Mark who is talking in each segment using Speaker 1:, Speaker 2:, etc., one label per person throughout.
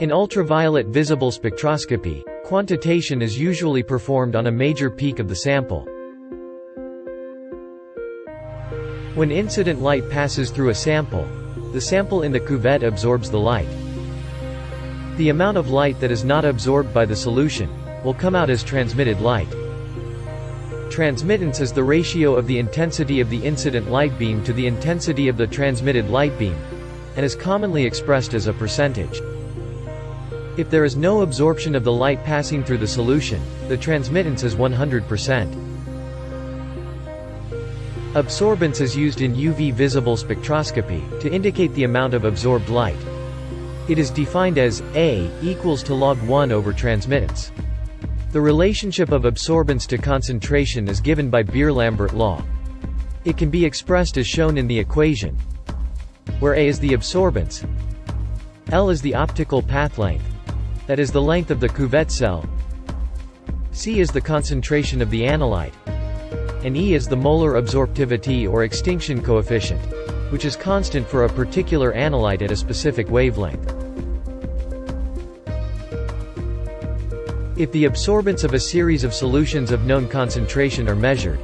Speaker 1: In ultraviolet visible spectroscopy, quantitation is usually performed on a major peak of the sample. When incident light passes through a sample, the sample in the cuvette absorbs the light. The amount of light that is not absorbed by the solution will come out as transmitted light. Transmittance is the ratio of the intensity of the incident light beam to the intensity of the transmitted light beam, and is commonly expressed as a percentage. If there is no absorption of the light passing through the solution, the transmittance is 100%. Absorbance is used in UV visible spectroscopy to indicate the amount of absorbed light. It is defined as A equals to log 1 over transmittance. The relationship of absorbance to concentration is given by Beer-Lambert law. It can be expressed as shown in the equation, where A is the absorbance, L is the optical path length, that is the length of the cuvette cell, C is the concentration of the analyte, and E is the molar absorptivity or extinction coefficient, which is constant for a particular analyte at a specific wavelength. If the absorbance of a series of solutions of known concentration are measured,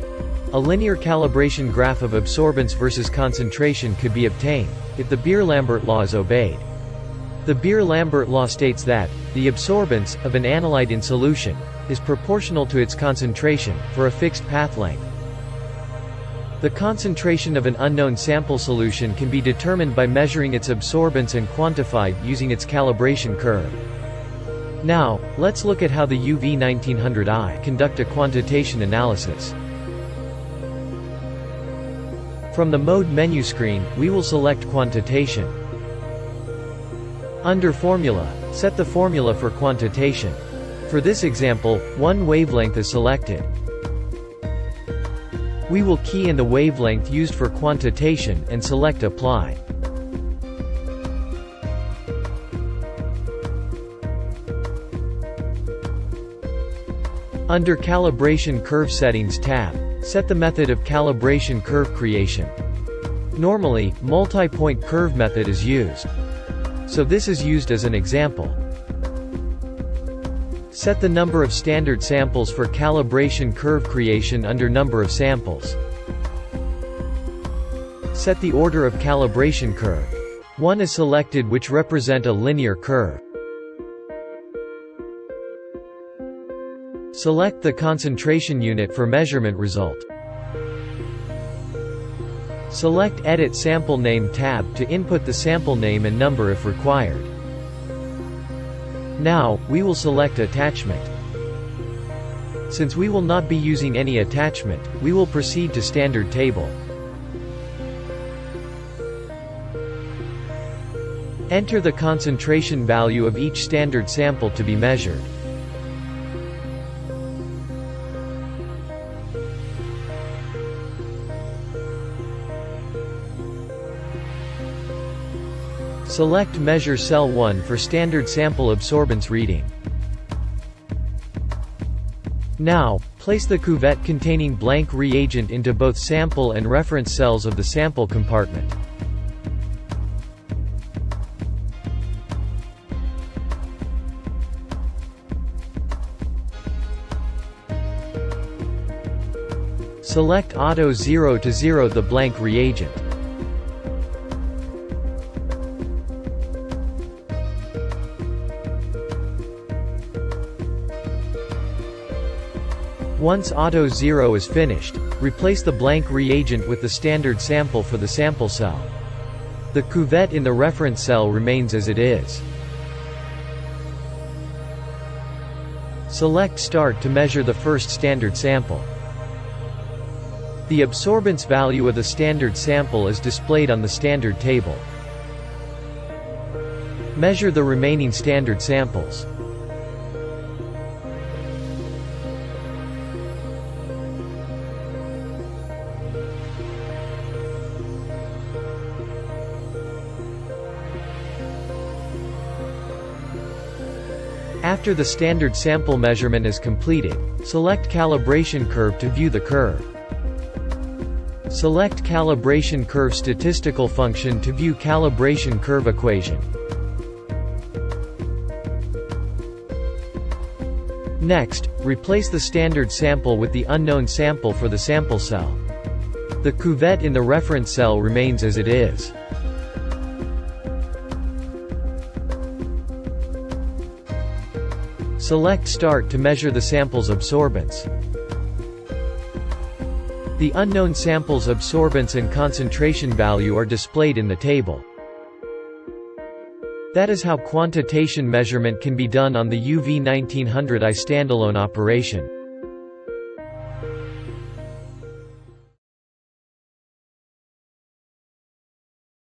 Speaker 1: a linear calibration graph of absorbance versus concentration could be obtained, if the Beer-Lambert law is obeyed. The Beer-Lambert law states that the absorbance of an analyte in solution is proportional to its concentration, for a fixed path length. The concentration of an unknown sample solution can be determined by measuring its absorbance and quantified using its calibration curve. Now, let's look at how the UV1900I conduct a quantitation analysis. From the Mode menu screen, we will select Quantitation. Under Formula, set the formula for quantitation. For this example, 1 wavelength is selected. We will key in the wavelength used for quantitation and select Apply. Under Calibration Curve Settings tab, set the method of calibration curve creation. Normally, multi-point curve method is used, so this is used as an example. Set the number of standard samples for calibration curve creation under Number of samples. Set the order of calibration curve. 1 is selected, which represent a linear curve. Select the concentration unit for measurement result. Select Edit Sample Name tab to input the sample name and number if required. Now, we will select Attachment. Since we will not be using any attachment, we will proceed to Standard Table. Enter the concentration value of each standard sample to be measured. Select Measure Cell 1 for standard sample absorbance reading. Now, place the cuvette containing blank reagent into both sample and reference cells of the sample compartment. Select Auto 0 to 0 the blank reagent. Once Auto 0 is finished, replace the blank reagent with the standard sample for the sample cell. The cuvette in the reference cell remains as it is. Select Start to measure the first standard sample. The absorbance value of the standard sample is displayed on the standard table. Measure the remaining standard samples. After the standard sample measurement is completed, select Calibration Curve to view the curve. Select Calibration Curve Statistical Function to view Calibration Curve Equation. Next, replace the standard sample with the unknown sample for the sample cell. The cuvette in the reference cell remains as it is. Select Start to measure the sample's absorbance. The unknown sample's absorbance and concentration value are displayed in the table. That is how quantitation measurement can be done on the UV1900I standalone operation.